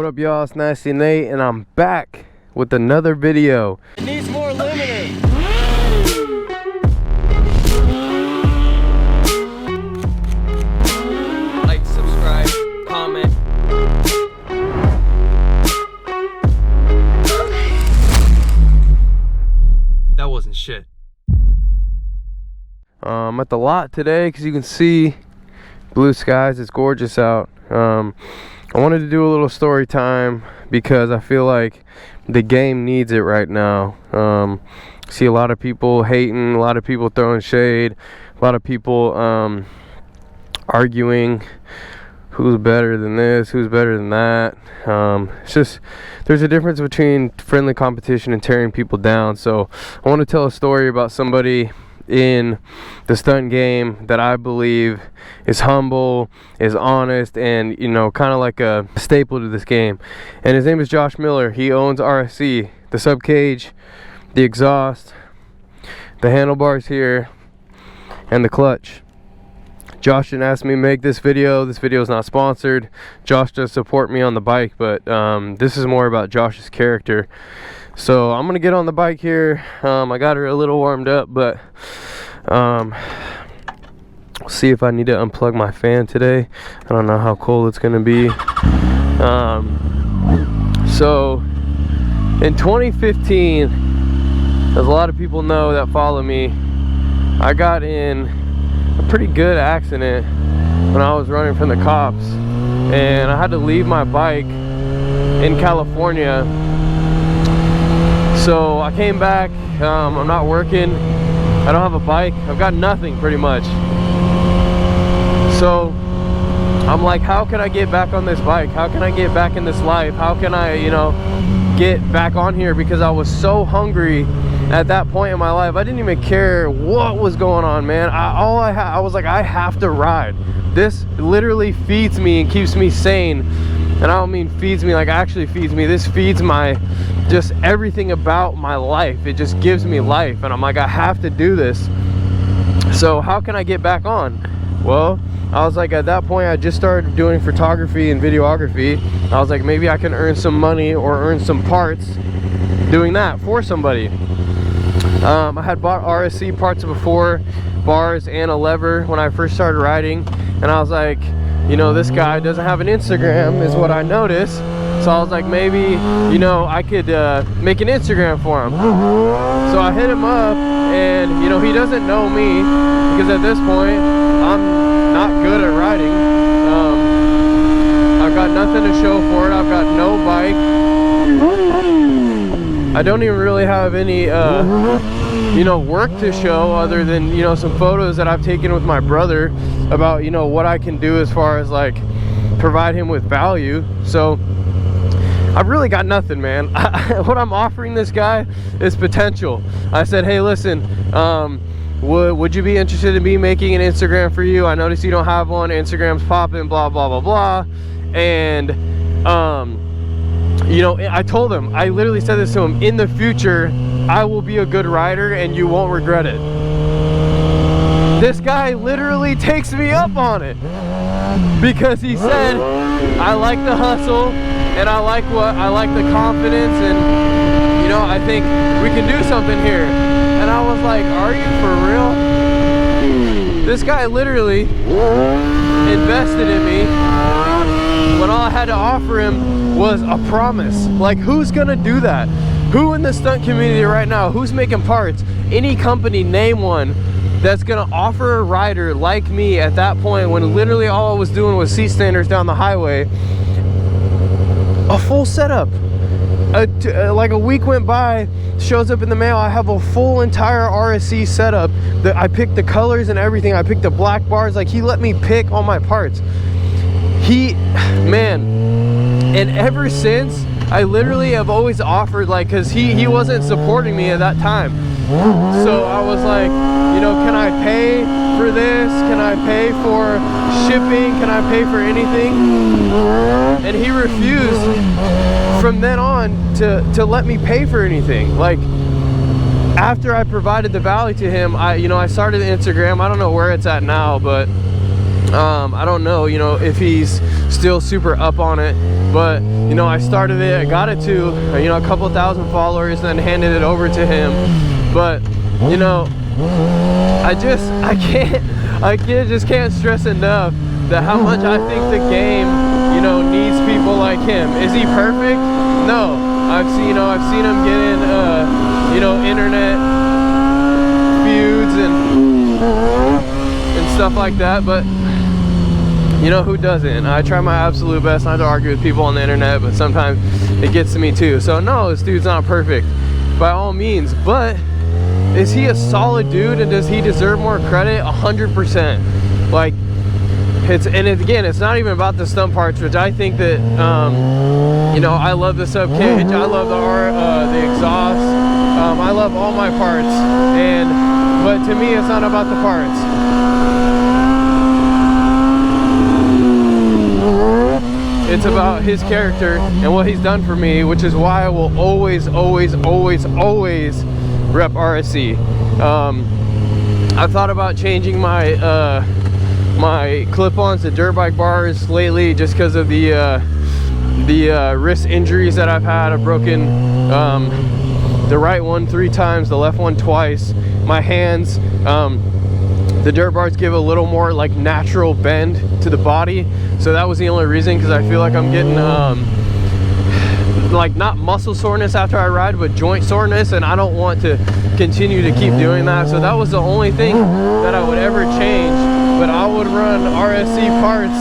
What up, y'all? It's Nasty Nate, and I'm back with another video. It needs more lemonade. Like, subscribe, comment. That wasn't shit. I'm at the lot today because you can see blue skies. It's gorgeous out. I wanted to do a little story time because I feel like the game needs it right now. See a lot of people hating, a lot of people throwing shade, a lot of people arguing who's better than this, who's better than that. It's just, there's a difference between friendly competition and tearing people down. So I want to tell a story about somebody in the stunt game that I believe is humble, is honest, and, you know, kind of like a staple to this game. And his name is Josh Miller. He owns RSC, the sub cage, the exhaust, the handlebars here, and the clutch. Josh didn't ask me to make this video. This video is not sponsored. Josh does support me on the bike, but this is more about Josh's character. So I'm gonna get on the bike here. I got her a little warmed up, but we'll see if I need to unplug my fan today. I don't know how cold it's gonna be. So in 2015, as a lot of people know that follow me, I got in a pretty good accident when I was running from the cops, and I had to leave my bike in California. So I came back. I'm not working. I don't have a bike. I've got nothing pretty much. So I'm like, how can I get back on this bike? How can I get back in this life? How can I, you know, get back on here? Because I was so hungry at that point in my life. I didn't even care what was going on, man. I was like, I have to ride. This literally feeds me and keeps me sane. And I don't mean feeds me like actually feeds me. This feeds my, just everything about my life. It just gives me life. And I'm like, I have to do this. So how can I get back on? Well, I was like, at that point, I just started doing photography and videography. I was like, maybe I can earn some money or earn some parts doing that for somebody. I had bought RSC parts before, bars and a lever when I first started riding. And I was like, you know, this guy doesn't have an Instagram is what I noticed. So I was like, maybe, you know, I could make an Instagram for him. So I hit him up, and, you know, he doesn't know me because at this point, I'm not good at riding. I've got nothing to show for it. I've got no bike. I don't even really have any, you know, work to show other than, you know, some photos that I've taken with my brother about, you know, what I can do as far as like provide him with value. So I've really got nothing, man. What I'm offering this guy is potential. I said, hey, listen, would you be interested in me making an Instagram for you? I noticed you don't have one. Instagram's popping, blah, blah, blah, blah. And, you know, I told him, I literally said this to him, in the future, I will be a good rider and you won't regret it. This guy literally takes me up on it because he said, I like the hustle and I like the confidence, and, you know, I think we can do something here. And I was like, are you for real? This guy literally invested in me when all I had to offer him was a promise. Like, who's gonna do that? Who in the stunt community right now, who's making parts? Any company, name one, that's gonna offer a rider like me at that point when literally all I was doing was seat standers down the highway, a full setup. Like a week went by, shows up in the mail, I have a full entire RSC setup. I picked the colors and everything. I picked the black bars. Like, he let me pick all my parts. Man, and ever since, I literally have always offered, like, because he wasn't supporting me at that time. So I was like, you know, can I pay for this? Can I pay for shipping? Can I pay for anything? And he refused from then on to let me pay for anything. Like, after I provided the value to him, I started the Instagram. I don't know where it's at now, but I don't know, you know, if he's still super up on it, but you know, I started it, I got it to, you know, a couple thousand followers, then handed it over to him. But you know, I just can't stress enough that how much I think the game, you know, needs people like him. Is he perfect? No. I've seen him get in you know, internet feuds and stuff like that, but you know, who doesn't? I try my absolute best not to argue with people on the internet, but sometimes it gets to me too. So no, this dude's not perfect by all means, but is he a solid dude and does he deserve more credit? 100%. Like, again, it's not even about the stunt parts, which I think that you know, I love the sub cage, I love the exhaust, I love all my parts, but to me it's not about the parts. It's about his character and what he's done for me, which is why I will always rep RSC. I've thought about changing my my clip-ons to dirt bike bars lately, just because of the wrist injuries that I've had. I've broken the right one 3 times, the left one twice. My hands, the dirt bars give a little more like natural bend to the body, so that was the only reason, because I feel like I'm getting like not muscle soreness after I ride, but joint soreness, and I don't want to continue to keep doing that. So that was the only thing that I would ever change, but I would run RSC parts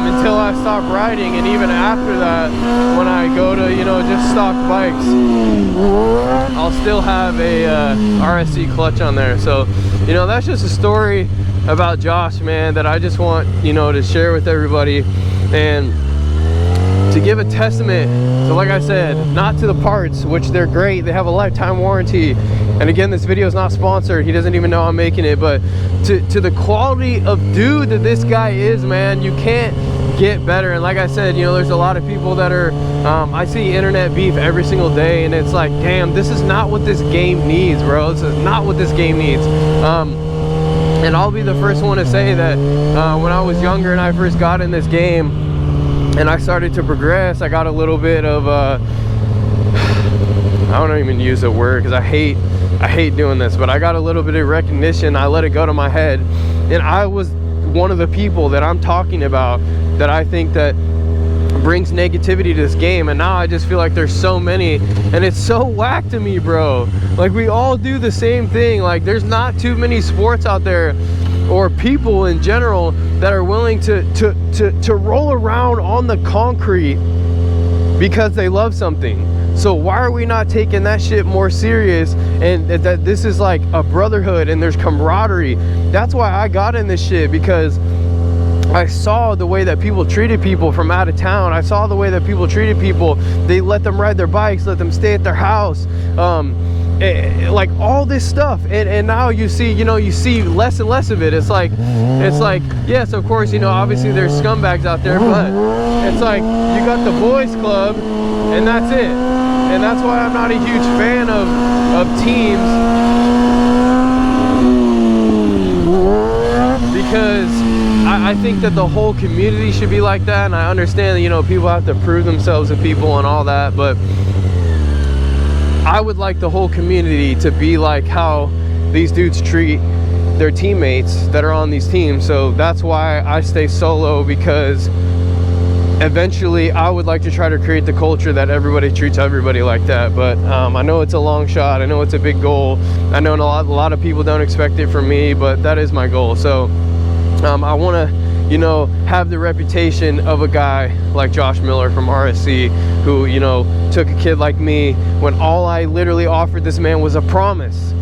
until I stop riding, and even after that, when I go to, you know, just stock bikes, I'll still have a RSC clutch on there. So, you know, that's just a story about Josh, man, that I just want, you know, to share with everybody, and to give a testament to, like I said, not to the parts, which they're great, they have a lifetime warranty, and again, this video is not sponsored, he doesn't even know I'm making it, but to the quality of dude that this guy is, man, you can't get better. And like I said, you know, there's a lot of people that are I see internet beef every single day, and it's like, damn, this is not what this game needs, bro. This is not what this game needs. And I'll be the first one to say that when I was younger and I first got in this game and I started to progress, I got a little bit of I don't even use the word because I hate doing this, but I got a little bit of recognition. I let it go to my head, and I was one of the people that I'm talking about that I think that brings negativity to this game. And now I just feel like there's so many, and it's so whack to me, bro. Like, we all do the same thing. Like, there's not too many sports out there, or people in general, that are willing to roll around on the concrete because they love something. So why are we not taking that shit more serious, and that this is like a brotherhood and there's camaraderie? That's why I got in this shit, because I saw the way that people treated people from out of town. I saw the way that people treated people. They let them ride their bikes, let them stay at their house, like all this stuff. And now you see, you know, you see less and less of it. It's like, yes, of course, you know, obviously there's scumbags out there, but it's like, you got the boys club, and that's it. And that's why I'm not a huge fan of teams, because I think that the whole community should be like that. And I understand that, you know, people have to prove themselves to people and all that, but I would like the whole community to be like how these dudes treat their teammates that are on these teams. So that's why I stay solo, because eventually I would like to try to create the culture that everybody treats everybody like that. But I know it's a long shot, I know it's a big goal, I know a lot of people don't expect it from me, but that is my goal. So I want to, you know, have the reputation of a guy like Josh Miller from RSC, who, you know, took a kid like me when all I literally offered this man was a promise.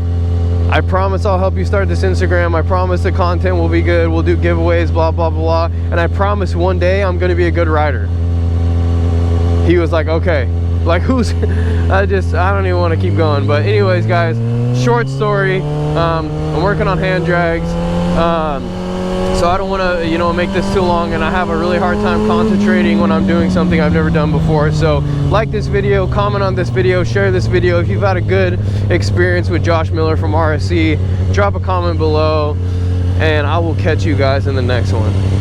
I promise I'll help you start this Instagram. I promise the content will be good. We'll do giveaways, blah, blah, blah. And I promise one day I'm going to be a good rider. He was like, okay. Like, who's... I don't even want to keep going. But anyways, guys, short story. I'm working on hand drags. So I don't want to, you know, make this too long, and I have a really hard time concentrating when I'm doing something I've never done before. So like this video, comment on this video, share this video. If you've had a good experience with Josh Miller from RSC, drop a comment below. and I will catch you guys in the next one.